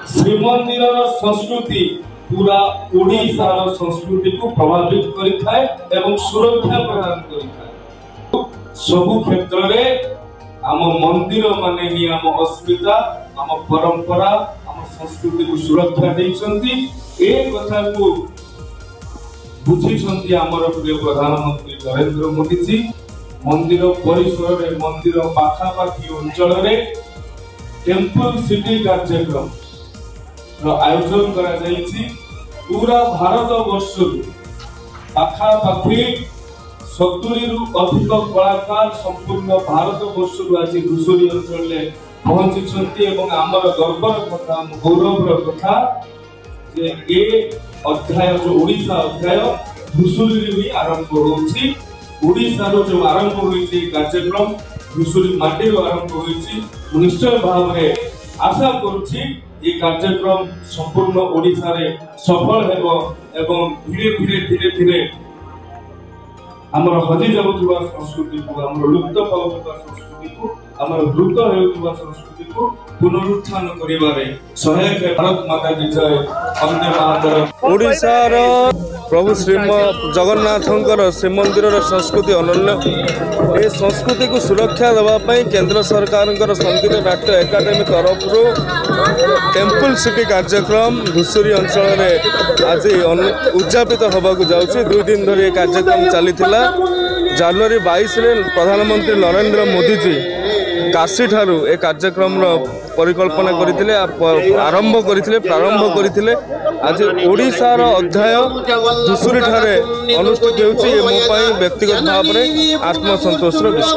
श्रीमंदिर संस्कृति पूरा ओडिशार संस्कृति को प्रभावित करिथाय एवं सुरक्षा प्रदान करिथाय। सबु क्षेत्र रे आम मंदिर माने ही आम अस्मिता आम परंपरा आम संस्कृति को सुरक्षा देइछंती। ए कथा को बुझिछंती हमर प्रिय प्रधानमंत्री नरेंद्र मोदी जी। मंदिर परिसर रे मंदिर पाखापाखी अंचल रे टेम्पल सिटी कार्यक्रम आयोजन करा जाइछि। पूरा भारत वर्ष पाखापाखी 70 रु अधिक कलाकार संपूर्ण भारत वर्ष आज धुसुरी अंचल में पहुंची एवं आमर गर्वर कथा गौरवर कथा जे ए अध्याय जो ओडिशा अध्याय धुसुरी भी आरंभ होछि। ओडिशा रो जो आरंभ होइछि कार्यक्रम धुसुरी माटी रो आरंभ होइछि। निश्चय भाव में आशा करूछि ये कार्यक्रम संपूर्ण ओडिशा रे सफल हेबो एवं धीरे धीरे हमर हजि जाउथुवा संस्कृति को हमर लुप्त पाउथुवा संस्कृति को हमर द्रुत हेउथुवा संस्कृति को पुनरुत्थान करिबारे सहायक है। भारत माता की जय। वंदे मातरम। ओडिशा रो प्रभु श्री जगन्नाथंकर श्रीमंदिर संस्कृति अनन्य। ए संस्कृति को सुरक्षा देवा केंद्र सरकार संगीत नाट्य एकाडेमी तरफ टेम्पल सिटी कार्यक्रम धुसुरी अंचल में आज उद्यापित होबाकू जाउछि। 2 दिन धरी कार्यक्रम चली। जनवरी 22 रे प्रधानमंत्री नरेंद्र मोदी जी काशी ठारू ए कार्यक्रम परिकल्पना करथिले प्रारंभ करथिले। आज ओडिशा रो अध्याय धुसुरी ठारे अनुष्ठित होउछि। मो पई व्यक्तिगत भाव में आत्मसंतोषर विषय।